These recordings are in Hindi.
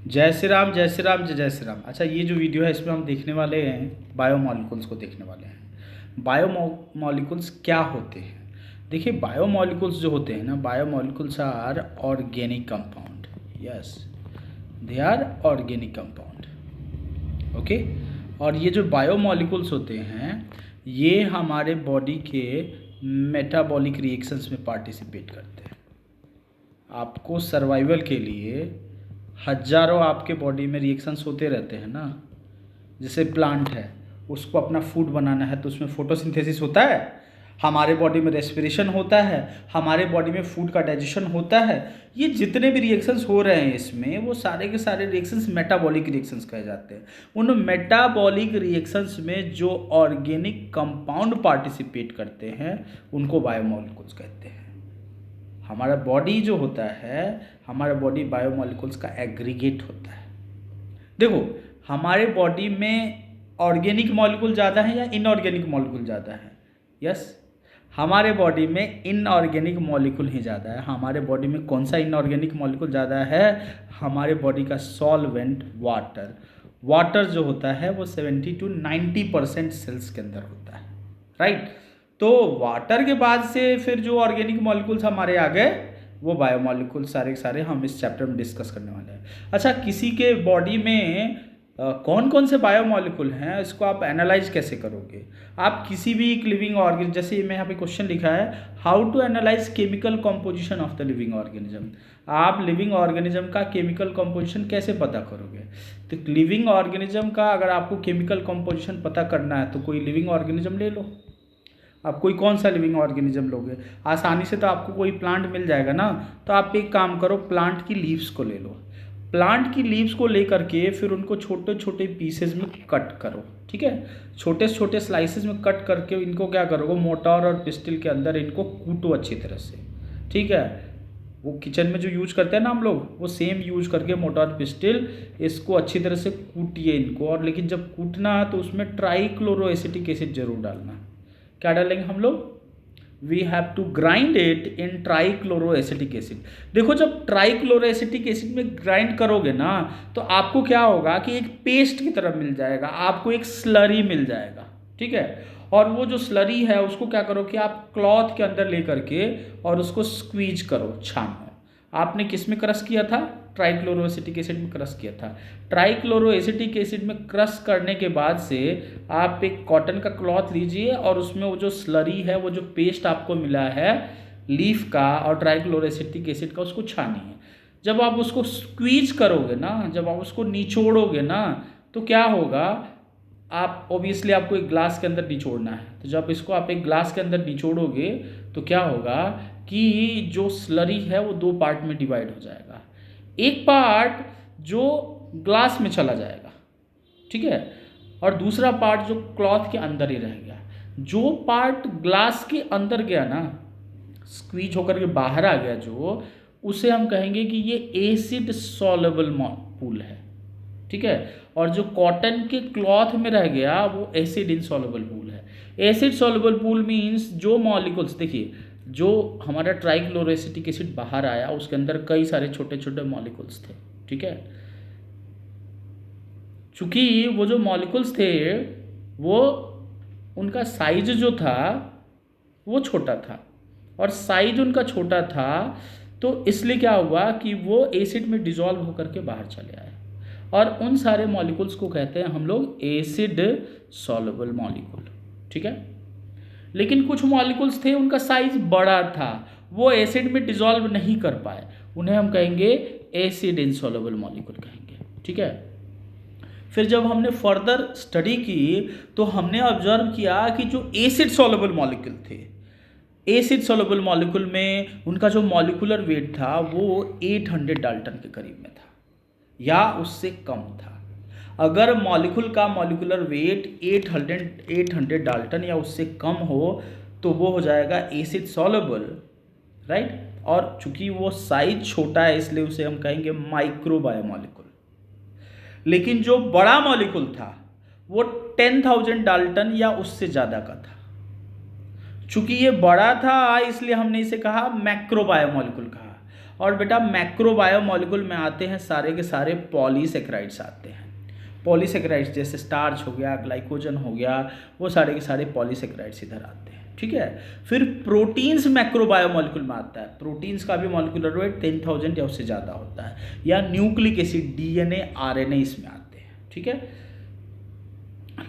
जय श्री राम, जय श्री राम, जय जय श्री राम। अच्छा, ये जो वीडियो है इसमें हम देखने वाले हैं बायोमॉलिक्यूल्स को देखने वाले हैं। बायोमॉलिक्यूल्स क्या होते हैं? देखिए, बायोमॉलिक्यूल्स जो होते हैं ना, biomolecules are organic compound. Yes, they are organic compound. Okay. और ये जो बायोमॉलिक्यूल्स होते हैं ये हमारे बॉडी के मेटाबॉलिक रिएक्शंस में पार्टिसिपेट करते हैं। आपको सर्वाइवल के लिए हजारों आपके बॉडी में रिएक्शंस होते रहते हैं ना। जैसे प्लांट है, उसको अपना फूड बनाना है तो उसमें फोटोसिंथेसिस होता है, हमारे बॉडी में रेस्पिरेशन होता है, हमारे बॉडी में फूड का डाइजेशन होता है। ये जितने भी रिएक्शंस हो रहे हैं इसमें, वो सारे के सारे रिएक्शंस मेटाबॉलिक रिएक्शंस कहे जाते हैं। उन मेटाबॉलिक रिएक्शंस में जो ऑर्गेनिक कंपाउंड पार्टिसिपेट करते हैं उनको बायोमॉलिक्यूल्स कहते हैं। हमारा बॉडी जो होता है, हमारा बॉडी बायोमॉलिक्यूल्स का एग्रीगेट होता है। देखो, हमारे बॉडी में ऑर्गेनिक मॉलिक्यूल ज़्यादा है या इनऑर्गेनिक मॉलिक्यूल ज़्यादा है? यस, हमारे बॉडी में इनऑर्गेनिक मॉलिक्यूल ही ज़्यादा है। हमारे बॉडी में कौन सा इनऑर्गेनिक मॉलिक्यूल ज़्यादा है? हमारे बॉडी का सॉल्वेंट वाटर। वाटर जो होता है वो 70 to 90% सेल्स के अंदर होता है, राइट। तो वाटर के बाद से फिर जो ऑर्गेनिक मॉलिक्यूल्स हमारे आ गए वो बायोमॉलिक्यूल सारे के सारे हम इस चैप्टर में डिस्कस करने वाले हैं। अच्छा, किसी के बॉडी में कौन कौन से बायोमॉलिक्यूल हैं इसको आप एनालाइज कैसे करोगे? आप किसी भी एक लिविंग ऑर्गेनिज्म, जैसे मैं यहाँ पे क्वेश्चन लिखा है, how to analyse chemical composition of the living organism. आप लिविंग ऑर्गेनिज्म का केमिकल कॉम्पोजिशन कैसे पता करोगे? तो लिविंग ऑर्गेनिज्म का अगर आपको केमिकल कॉम्पोजिशन पता करना है तो कोई लिविंग ऑर्गेनिज्म ले लो। आप कोई कौन सा लिविंग ऑर्गेनिज्म लोगे? आसानी से तो आपको कोई प्लांट मिल जाएगा ना। तो आप एक काम करो, प्लांट की लीव्स को ले लो। प्लांट की लीव्स को लेकर के फिर उनको छोटे छोटे पीसेस में कट करो, ठीक है। छोटे छोटे स्लाइसेस में कट करके इनको क्या करोगे, मोटार और पिस्टल के अंदर इनको कूटो अच्छी तरह से, ठीक है। वो किचन में जो यूज करते हैं ना हम लोग, वो सेम यूज करके मोटार पिस्टल इसको अच्छी तरह से कूटिए इनको। और लेकिन जब कूटना है तो उसमें ट्राइक्लोरोएसिटिक एसिड जरूर डालना। क्या डालेंगे हम लोग? We have to grind it in trichloroacetic acid. देखो, जब ट्राइक्लोरोएसिटिक एसिड में ग्राइंड करोगे ना तो आपको क्या होगा कि एक पेस्ट की तरह मिल जाएगा, आपको एक स्लरी मिल जाएगा, ठीक है। और वो जो स्लरी है उसको क्या करो कि आप क्लॉथ के अंदर लेकर के और उसको स्क्वीज करो, छानो। आपने किस में क्रश किया था? ट्राइक्लोरोएसिटिक एसिड में क्रश किया था। ट्राइक्लोरोएसिटिक एसिड में क्रश करने के बाद से आप एक कॉटन का क्लॉथ लीजिए और उसमें वो जो स्लरी है, वो जो पेस्ट आपको मिला है लीफ का और ट्राइक्लोरोएसिटिक एसिड का, उसको छानिए। जब आप उसको स्क्वीज करोगे ना, जब आप उसको निचोड़ोगे ना, तो क्या होगा, आप ऑब्वियसली आपको एक ग्लास के अंदर निचोड़ना है। तो जब इसको आप एक ग्लास के अंदर निचोड़ोगे तो क्या होगा कि जो स्लरी है वो दो पार्ट में डिवाइड हो जाएगा। एक पार्ट जो ग्लास में चला जाएगा, ठीक है, और दूसरा पार्ट जो क्लॉथ के अंदर ही रह गया। जो पार्ट ग्लास के अंदर गया ना, स्क्वीज होकर के बाहर आ गया, जो उसे हम कहेंगे कि ये एसिड सॉल्युबल पूल है, ठीक है। और जो कॉटन के क्लॉथ में रह गया वो एसिड इनसॉल्युबल पूल है। एसिड सॉल्युबल पूल मीन्स जो मॉलिक्यूल्स, देखिए, जो हमारा ट्राइक्लोरोएसिटिक एसिड बाहर आया उसके अंदर कई सारे छोटे छोटे मॉलिक्यूल्स थे, ठीक है। चूंकि वो जो मॉलिक्यूल्स थे वो, उनका साइज जो था वो छोटा था, और साइज उनका छोटा था तो इसलिए क्या हुआ कि वो एसिड में डिजॉल्व होकर के बाहर चले आए। और उन सारे मॉलिक्यूल्स को कहते हैं हम लोग एसिड सॉल्युबल मॉलिक्यूल, ठीक है। लेकिन कुछ मॉलिक्यूल्स थे उनका साइज बड़ा था, वो एसिड में डिजॉल्व नहीं कर पाए, उन्हें हम कहेंगे एसिड इनसॉल्युबल मॉलिक्यूल कहेंगे, ठीक है। फिर जब हमने फर्दर स्टडी की तो हमने ऑब्जर्व किया कि जो एसिड सॉल्युबल मॉलिक्यूल थे, एसिड सॉल्युबल मॉलिक्यूल में उनका जो मॉलिक्यूलर वेट था वो 800 डाल्टन के करीब में था या उससे कम था। अगर मॉलिक्यूल का मॉलिक्यूलर वेट 800 डाल्टन या उससे कम हो तो वो हो जाएगा एसिड सॉल्युबल, राइट। और चूंकि वो साइज छोटा है इसलिए उसे हम कहेंगे माइक्रो बायोमॉलिक्यूल। लेकिन जो बड़ा मॉलिक्यूल था वो 10,000 डाल्टन या उससे ज़्यादा का था। चूंकि ये बड़ा था इसलिए हमने इसे कहा मैक्रो बायोमॉलिक्यूल कहा। और बेटा मैक्रोबायोमोलिकुल में आते हैं सारे के सारे पॉलीसेकेराइड्स आते हैं। पॉलीसेकेराइड्स जैसे स्टार्च हो गया, ग्लाइकोजन हो गया, वो सारे के सारे पॉलीसेकेराइड्स इधर आते हैं, ठीक है। फिर प्रोटीन्स मैक्रोबायोमोलिकुल में आता है। प्रोटीन्स का भी मॉलिक्यूलर वेट 10,000 या उससे ज़्यादा होता है। या न्यूक्लिक एसिड, डीएनए, आरएनए इसमें आते हैं, ठीक है।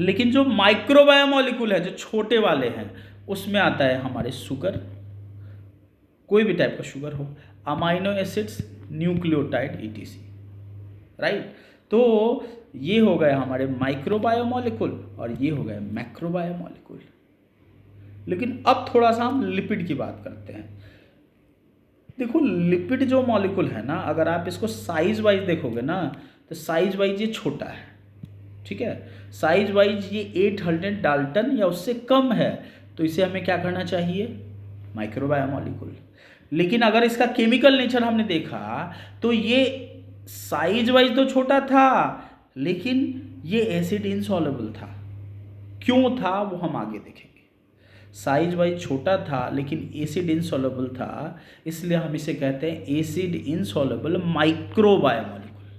लेकिन जो माइक्रोबायोमोलिकुल है, जो छोटे वाले हैं, उसमें आता है हमारे शुगर, कोई भी टाइप का शुगर हो, amino acids, nucleotide, etc, right. तो ये हो गए हमारे माइक्रोबायोमोलिकुल और ये हो गए मैक्रोबायोमोलिकुल। लेकिन अब थोड़ा सा हम लिपिड की बात करते हैं। देखो लिपिड जो मॉलिक्यूल है ना, अगर आप इसको साइज वाइज देखोगे ना, तो साइज वाइज ये छोटा है, ठीक है। साइज वाइज ये 800 डाल्टन या उससे कम है, तो इसे हमें क्या करना चाहिए, माइक्रोबायोमोलिक्यूल। लेकिन अगर इसका केमिकल नेचर हमने देखा तो ये साइज वाइज तो छोटा था, लेकिन ये एसिड इनसॉल्युबल था। क्यों था वो हम आगे देखेंगे। साइज वाइज छोटा था लेकिन एसिड इनसॉल्युबल था, इसलिए हम इसे कहते हैं एसिड इनसॉल्युबल माइक्रोबायोमोलिक्यूल।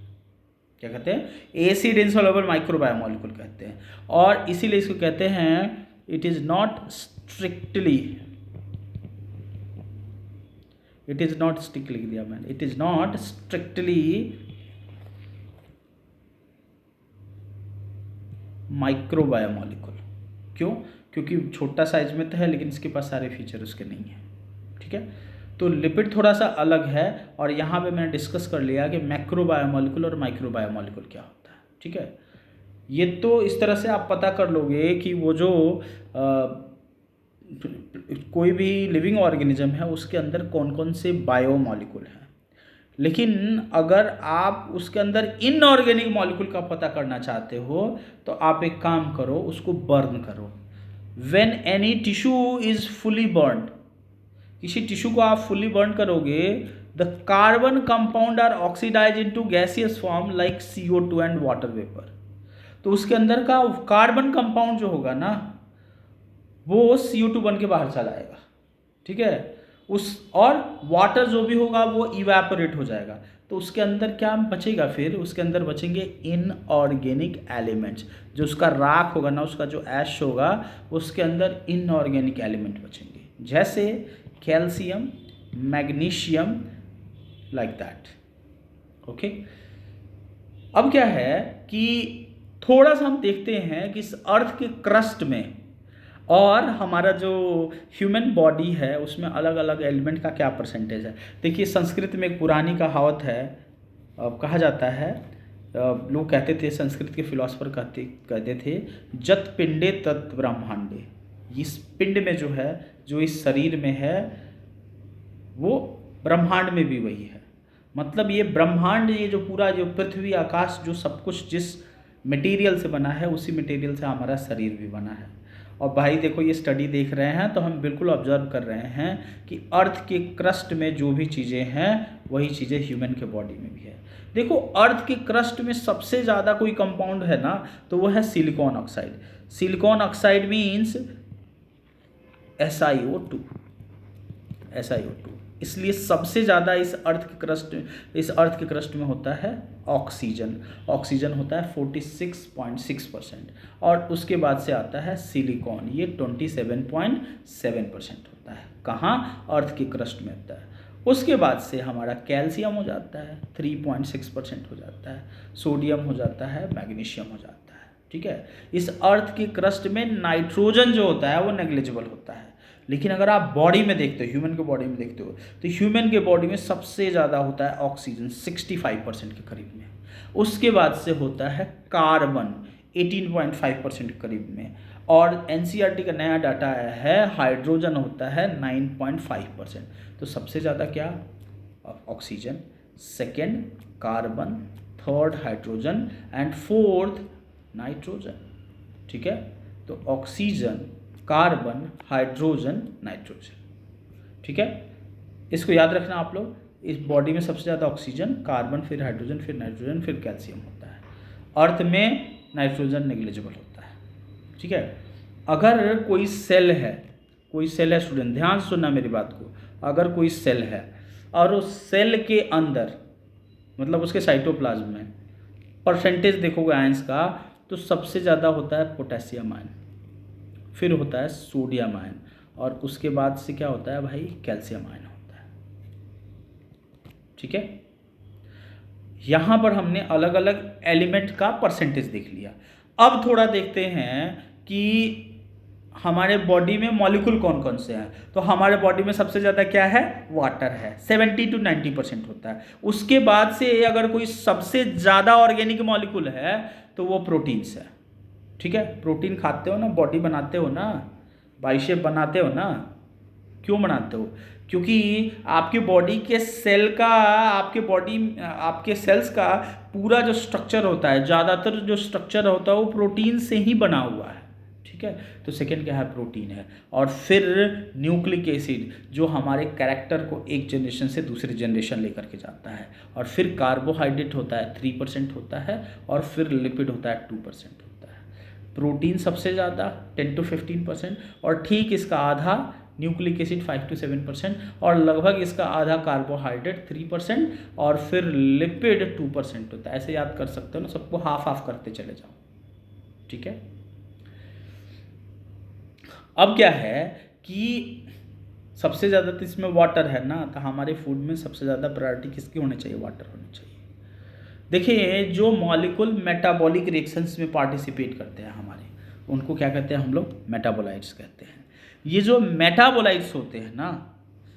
क्या कहते हैं, एसिड इनसॉल्युबल माइक्रोबायोमोलिक्यूल कहते हैं। और इसीलिए इसको कहते हैं इट इज नॉट स्ट्रिक्टली लिख दिया मैंने, इट इज नॉट स्ट्रिक्टली माइक्रोबायोमोलिक्यूल। क्यों, क्योंकि छोटा साइज में तो है लेकिन इसके पास सारे फीचर उसके नहीं हैं, ठीक है। तो लिपिड थोड़ा सा अलग है, और यहाँ पे मैंने डिस्कस कर लिया कि मैक्रोबायोमोलिक्यूल और माइक्रोबायोमोलिक्यूल क्या होता है, ठीक है। ये तो इस तरह से आप पता कर लोगे कि वो जो कोई भी लिविंग ऑर्गेनिज्म है उसके अंदर कौन कौन से बायोमोलिक्यूल हैं। लेकिन अगर आप उसके अंदर इनऑर्गेनिक मॉलिक्यूल का पता करना चाहते हो तो आप एक काम करो, उसको बर्न करो। When any tissue is fully burned, किसी टिश्यू को आप फुली बर्न करोगे, the carbon compound are oxidise into gaseous form like CO2 and water vapour. तो उसके अंदर का कार्बन कंपाउंड जो होगा ना, वो CO2 बन के बाहर चला आएगा, ठीक है। और वाटर जो भी होगा वो इवेपोरेट हो जाएगा। तो उसके अंदर क्या बचेगा, फिर उसके अंदर बचेंगे इनऑर्गेनिक एलिमेंट्स। जो उसका राख होगा ना, उसका जो ऐश होगा, उसके अंदर इनऑर्गेनिक एलिमेंट बचेंगे, जैसे calcium, magnesium, like that, okay. अब क्या है कि थोड़ा सा हम देखते हैं कि इस अर्थ के क्रस्ट में और हमारा जो ह्यूमन बॉडी है उसमें अलग अलग एलिमेंट का क्या परसेंटेज है। देखिए संस्कृत में एक पुरानी कहावत है, कहा जाता है, लोग कहते थे, संस्कृत के फिलोसफर कहते थे, जत पिंडे तत् ब्रह्मांडे। इस पिंड में जो है, जो इस शरीर में है, वो ब्रह्मांड में भी वही है। मतलब ये ब्रह्मांड, ये जो पूरा जो पृथ्वी आकाश जो सब कुछ जिस मटेरियल से बना है, उसी मटेरियल से हमारा शरीर भी बना है। और भाई देखो ये स्टडी देख रहे हैं तो हम बिल्कुल ऑब्जर्व कर रहे हैं कि अर्थ के क्रस्ट में जो भी चीज़ें हैं वही चीज़ें ह्यूमन के बॉडी में भी है। देखो अर्थ के क्रस्ट में सबसे ज़्यादा कोई कंपाउंड है ना, तो वो है silicon oxide. Silicon oxide means SiO2। इसलिए सबसे ज़्यादा इस अर्थ के क्रस्ट में होता है ऑक्सीजन होता है 46.6%, और उसके बाद से आता है सिलिकॉन, ये 27.7% होता है। कहाँ, अर्थ के क्रस्ट में होता है। उसके बाद से हमारा कैल्शियम हो जाता है 3.6% हो जाता है, सोडियम हो जाता है, मैग्नीशियम हो जाता है, ठीक है। इस अर्थ के क्रस्ट में नाइट्रोजन जो होता है वो नेग्लिजिबल होता है। लेकिन अगर आप बॉडी में देखते हो, ह्यूमन के बॉडी में देखते हो, तो ह्यूमन के बॉडी में सबसे ज़्यादा होता है ऑक्सीजन 65% के करीब में। उसके बाद से होता है कार्बन 18.5% के करीब में, और NCERT का नया डाटा आया है, हाइड्रोजन होता है 9.5%। तो सबसे ज़्यादा क्या, oxygen, second carbon, third hydrogen and fourth nitrogen, ठीक है। तो ऑक्सीजन, कार्बन, हाइड्रोजन, नाइट्रोजन, ठीक है। इसको याद रखना आप लोग, इस बॉडी में सबसे ज़्यादा ऑक्सीजन, कार्बन, फिर हाइड्रोजन, फिर नाइट्रोजन, फिर कैल्शियम होता है। अर्थ में नाइट्रोजन नेग्लिजिबल होता है, ठीक है। अगर कोई सेल है स्टूडेंट ध्यान से सुनना मेरी बात को, अगर कोई सेल है और उस सेल के अंदर मतलब उसके साइटोप्लाज्म में परसेंटेज देखोगे आयंस का, तो सबसे ज़्यादा होता है पोटेशियम आयन, फिर होता है सोडियम आयन, और उसके बाद से क्या होता है भाई, कैल्शियम आयन होता है। ठीक है, यहाँ पर हमने अलग अलग एलिमेंट का परसेंटेज देख लिया। अब थोड़ा देखते हैं कि हमारे बॉडी में मॉलिक्यूल कौन कौन से हैं। तो हमारे बॉडी में सबसे ज़्यादा क्या है, वाटर है, 70 to 90% होता है। उसके बाद से अगर कोई सबसे ज़्यादा ऑर्गेनिक मॉलिक्यूल है तो वो प्रोटीन्स है। ठीक है, प्रोटीन खाते हो ना, बॉडी बनाते हो ना, बाइसेप बनाते हो ना, क्यों बनाते हो? क्योंकि आपके बॉडी के सेल का, आपके सेल्स का पूरा जो स्ट्रक्चर होता है, ज़्यादातर जो स्ट्रक्चर होता है वो प्रोटीन से ही बना हुआ है। ठीक है, तो सेकेंड क्या है, प्रोटीन है। और फिर न्यूक्लिक एसिड जो हमारे कैरेक्टर को एक जनरेशन से दूसरी जनरेशन लेकर के जाता है। और फिर कार्बोहाइड्रेट होता है 3% होता है, और फिर लिपिड होता है 2% होता है। प्रोटीन सबसे ज़्यादा 10 to 15%, और ठीक इसका आधा न्यूक्लिक एसिड 5 to 7%, और लगभग इसका आधा कार्बोहाइड्रेट 3%, और फिर लिपिड 2% होता है। ऐसे याद कर सकते हो ना, सबको हाफ हाफ करते चले जाओ। ठीक है, अब क्या है कि सबसे ज़्यादा तो इसमें वाटर है ना, तो हमारे फूड में सबसे ज़्यादा प्रायोरिटी किसकी होनी चाहिए, वाटर होनी चाहिए। देखिए, जो मॉलिक्यूल मेटाबॉलिक रिएक्शंस में पार्टिसिपेट करते हैं हमारे, उनको क्या कहते हैं हम लोग, मेटाबोलाइट्स कहते हैं। ये जो मेटाबोलाइट्स होते हैं ना,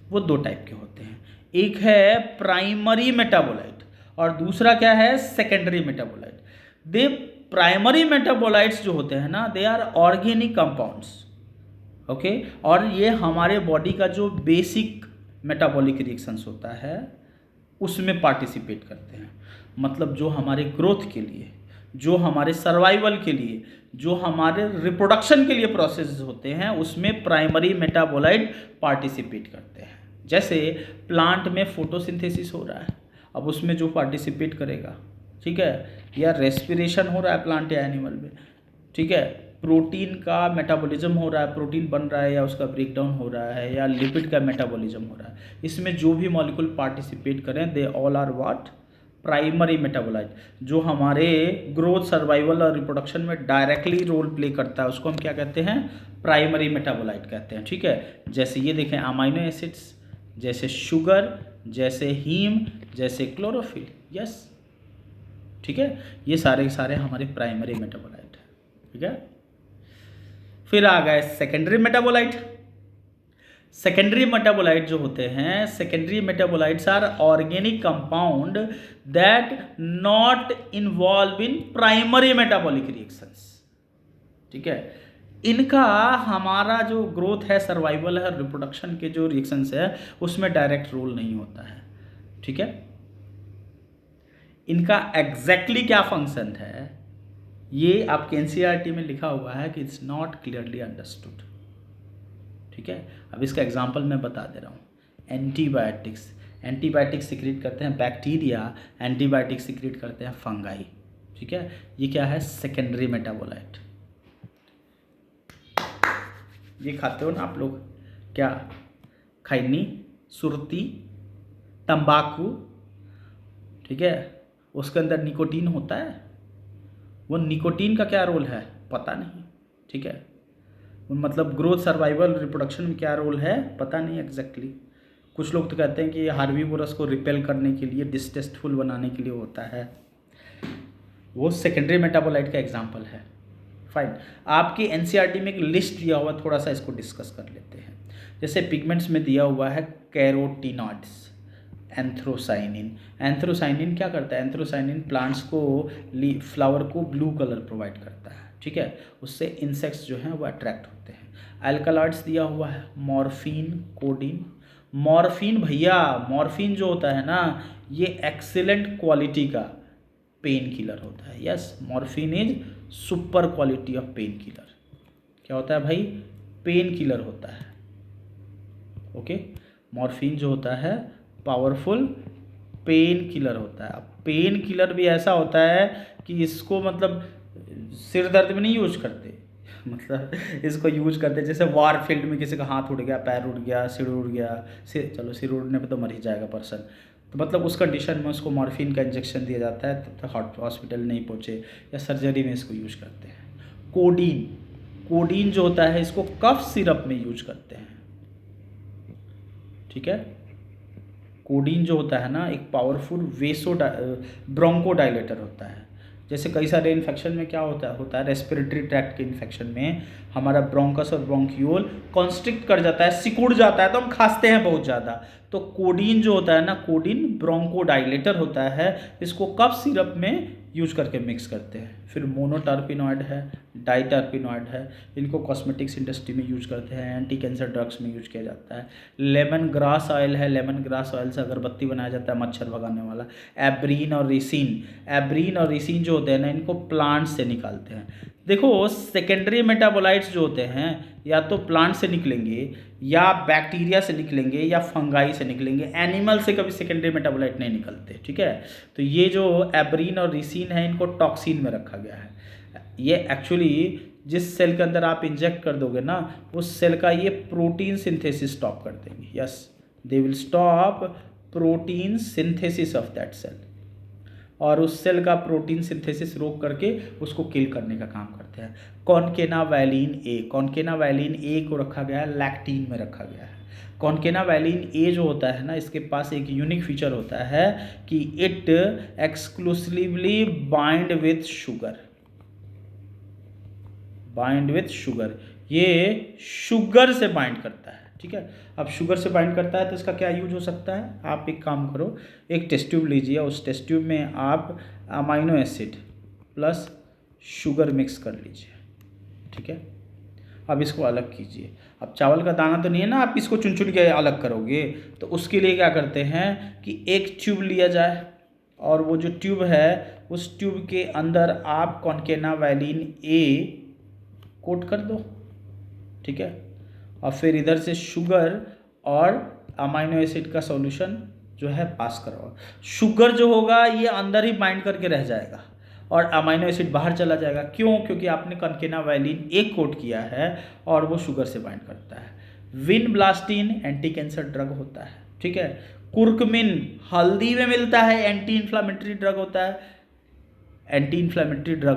वो दो टाइप के होते हैं। एक है प्राइमरी मेटाबोलाइट और दूसरा क्या है, secondary metabolite. They primary metabolites जो होते हैं ना, they are organic compounds. Okay, और ये हमारे बॉडी का जो बेसिक मेटाबॉलिक रिएक्शंस होता है उसमें पार्टिसिपेट करते हैं। मतलब जो हमारे ग्रोथ के लिए, जो हमारे सर्वाइवल के लिए, जो हमारे रिप्रोडक्शन के लिए प्रोसेस होते हैं, उसमें प्राइमरी मेटाबोलाइट पार्टिसिपेट करते हैं। जैसे प्लांट में फोटोसिंथेसिस हो रहा है, अब उसमें जो पार्टिसिपेट करेगा, ठीक है, या रेस्पिरेशन हो रहा है प्लांट या एनिमल में, ठीक है, प्रोटीन का मेटाबॉलिज्म हो रहा है, प्रोटीन बन रहा है या उसका ब्रेकडाउन हो रहा है, या लिपिड का मेटाबॉलिज्म हो रहा है, इसमें जो भी मॉलिक्यूल पार्टिसिपेट करें, they all are what, primary metabolite. जो हमारे ग्रोथ, सर्वाइवल और रिप्रोडक्शन में डायरेक्टली रोल प्ले करता है, उसको हम क्या कहते हैं, प्राइमरी मेटाबोलाइट कहते हैं। ठीक है, जैसे ये देखें, अमाइनो एसिड्स, जैसे शुगर, जैसे हीम, जैसे क्लोरोफिल। यस, ठीक है, ये सारे के सारे हमारे प्राइमरी मेटाबोलाइट है। ठीक है, फिर आ गए सेकेंडरी मेटाबोलाइट। सेकेंडरी मेटाबोलाइट जो होते हैं, secondary metabolites are organic compound that not involve in primary metabolic reactions. ठीक है, इनका हमारा जो ग्रोथ है, सर्वाइवल है, रिप्रोडक्शन के जो रिएक्शंस है, उसमें डायरेक्ट रोल नहीं होता है। ठीक है, इनका एग्जैक्टली क्या फंक्शन है, ये आपके एनसीईआरटी में लिखा हुआ है कि इट्स नॉट क्लियरली अंडरस्टूड। ठीक है, अब इसका एग्जांपल मैं बता दे रहा हूँ। एंटीबायोटिक्स, एंटीबायोटिक्स सिक्रीट करते हैं बैक्टीरिया, एंटीबायोटिक्स सिक्रीट करते हैं फंगाई। ठीक है, ये क्या है, सेकेंडरी मेटाबोलाइट। ये खाते हो ना आप लोग, क्या, खैनी, सुरती, तंबाकू, ठीक है, उसके अंदर निकोटीन होता है। वो निकोटीन का क्या रोल है पता नहीं। ठीक है, मतलब ग्रोथ, सर्वाइवल, रिप्रोडक्शन में क्या रोल है पता नहीं एग्जैक्टली। कुछ लोग तो कहते हैं कि हार्बीवोरस को रिपेल करने के लिए, डिस्टेस्टफुल बनाने के लिए होता है। वो सेकेंडरी मेटाबोलाइट का एग्जांपल है। फाइन, आपकी एनसीईआरटी में एक लिस्ट दिया हुआ, थोड़ा सा इसको डिस्कस कर लेते हैं। जैसे पिगमेंट्स में दिया हुआ है कैरोटीनॉइड्स, एंथ्रोसाइनिन। एंथ्रोसाइनिन क्या करता है, एंथ्रोसाइनिन प्लांट्स को, फ्लावर को ब्लू कलर प्रोवाइड करता है। ठीक है, उससे इंसेक्ट्स जो हैं वो अट्रैक्ट होते हैं। अल्कलॉइड्स दिया हुआ है, मॉर्फिन, कोडीन। मॉर्फिन भैया, मॉर्फिन जो होता है ना, ये एक्सीलेंट क्वालिटी का पेन किलर होता है। Yes, morphine is super quality of pain killer. क्या होता है भाई, पेन किलर होता है। ओके, मॉर्फिन जो होता है पावरफुल पेन किलर होता है। अब पेन किलर भी ऐसा होता है कि इसको मतलब सिर दर्द में नहीं यूज करते, मतलब इसको यूज करते हैं जैसे वार फील्ड में किसी का हाथ उड़ गया, पैर उड़ गया, सिर उड़ गया, चलो सिर उड़ने पे तो मर ही जाएगा पर्सन, तो मतलब उस कंडीशन में उसको मॉर्फिन का इंजेक्शन दिया जाता है तब तक हॉस्पिटल नहीं पहुँचे, या सर्जरी में इसको यूज करते हैं। कोडीन, कोडीन जो होता है इसको कफ सिरप में यूज करते हैं, ठीक है। कोडीन जो होता है ना एक पावरफुल ब्रोंकोडायलेटर होता है। जैसे कई सारे इन्फेक्शन में क्या होता है रेस्पिरेटरी ट्रैक्ट के इन्फेक्शन में हमारा ब्रोंकस और ब्रोंक्यूल कॉन्स्ट्रिक्ट कर जाता है, सिकुड़ जाता है, तो हम खांसते हैं बहुत ज़्यादा। तो कोडीन जो होता है ना, कोडीन ब्रोंकोडायलेटर होता है, इसको कफ सिरप में यूज करके मिक्स करते हैं। फिर मोनोटर्पिनॉइड है, डाइटर्पिनॉइड है, इनको कॉस्मेटिक्स इंडस्ट्री में यूज करते हैं, एंटी कैंसर ड्रग्स में यूज किया जाता है। लेमन ग्रास ऑयल है, लेमन ग्रास ऑयल से अगरबत्ती बनाया जाता है मच्छर भगाने वाला। एब्रीन और रिसिन जो होते हैं ना, इनको प्लांट से निकालते हैं। देखो सेकेंडरी मेटाबोलाइट्स जो होते हैं या तो प्लांट से निकलेंगे, या बैक्टीरिया से निकलेंगे, या फंगाई से निकलेंगे, एनिमल से कभी सेकेंडरी मेटाबोलाइट नहीं निकलते, ठीक है। तो ये जो एब्रीन और रिसिन है इनको टॉक्सिन में रखा गया है। ये एक्चुअली जिस सेल के अंदर आप इंजेक्ट कर दोगे ना, उस सेल का ये प्रोटीन सिंथेसिस स्टॉप कर देंगे। Yes, they will stop protein synthesis of that cell, और उस सेल का प्रोटीन सिंथेसिस रोक करके उसको किल करने का काम करते हैं। कॉन्केनावैलिन ए को रखा गया है, लैक्टीन में रखा गया है। कॉन्केनावैलिन ए जो होता है ना, इसके पास एक यूनिक फीचर होता है कि it exclusively bind with sugar, ये शुगर से बाइंड करता है, ठीक है। अब शुगर से बाइंड करता है तो इसका क्या यूज हो सकता है, आप एक काम करो, एक टेस्ट ट्यूब लीजिए, उस टेस्ट ट्यूब में आप amino acid plus sugar mix कर लीजिए, ठीक है। अब इसको अलग कीजिए। अब चावल का दाना तो नहीं है ना, आप इसको चुन चुन के अलग करोगे, तो उसके लिए क्या करते हैं कि एक ट्यूब लिया जाए, और वो जो ट्यूब है उस ट्यूब के अंदर आप कॉन्केनावैलिन ए कोट कर दो, ठीक है। और फिर इधर से शुगर और अमाइनो एसिड का सॉल्यूशन जो है पास करो। शुगर जो होगा ये अंदर ही बाइंड करके रह जाएगा और अमाइनो एसिड बाहर चला जाएगा। क्यों? क्योंकि आपने कॉन्केनावैलिन एक कोट किया है और वो शुगर से बाइंड करता है। विनब्लास्टिन एंटी कैंसर ड्रग होता है, ठीक है। कुर्कुमिन हल्दी में मिलता है, एंटी इन्फ्लामेटरी ड्रग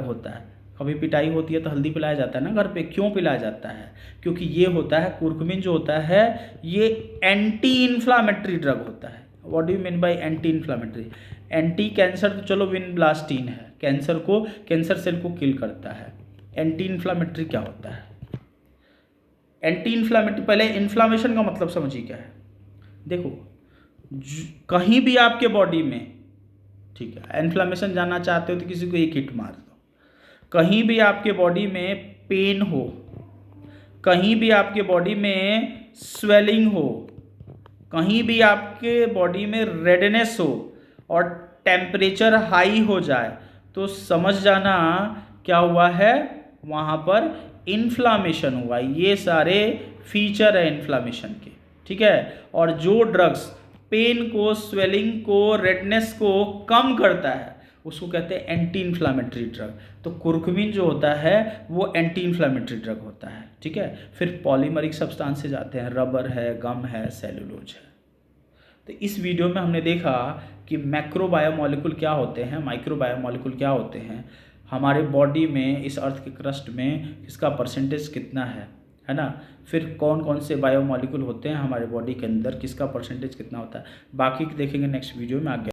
होता है। कभी पिटाई होती है तो हल्दी पिलाया जाता है ना घर पे। क्यों पिलाया जाता है? क्योंकि ये होता है कुर्कुमिन जो होता है ये एंटी इन्फ्लामेटरी ड्रग होता है। What do you mean by anti inflammatory? Anti cancer तो चलो विनब्लास्टिन है, कैंसर सेल को किल करता है। एंटी इन्फ्लामेटरी क्या होता है? एंटी इन्फ्लामेटरी, पहले इन्फ्लामेशन का मतलब समझिए क्या है। देखो कहीं भी आपके बॉडी में, ठीक है, इन्फ्लामेशन जानना चाहते हो तो किसी को एक हिट मार दो। कहीं भी आपके बॉडी में पेन हो, कहीं भी आपके बॉडी में स्वेलिंग हो, कहीं भी आपके बॉडी में रेडनेस हो और टेम्परेचर हाई हो जाए तो समझ जाना क्या हुआ है, वहाँ पर इन्फ्लामेशन हुआ। ये सारे फीचर है इन्फ्लामेशन के, ठीक है। और जो ड्रग्स पेन को, स्वेलिंग को, रेडनेस को कम करता है उसको कहते हैं एंटी इन्फ्लामेटरी ड्रग। तो कुर्कुमिन जो होता है वो एंटी इन्फ्लामेटरी ड्रग होता है, ठीक है। फिर पॉलीमरिक सब्सटेंसेस आते हैं, रबर है, गम है, सेलुलोज है। तो इस वीडियो में हमने देखा कि मैक्रो बायोमॉलिक्यूल क्या होते हैं, माइक्रो बायोमॉलिक्यूल क्या होते हैं, हमारे बॉडी में इस अर्थ के क्रस्ट में इसका परसेंटेज कितना है ना। फिर कौन कौन से बायोमॉलिक्यूल होते हैं हमारे बॉडी के अंदर, किसका परसेंटेज कितना होता है, बाकी देखेंगे नेक्स्ट वीडियो में आगे।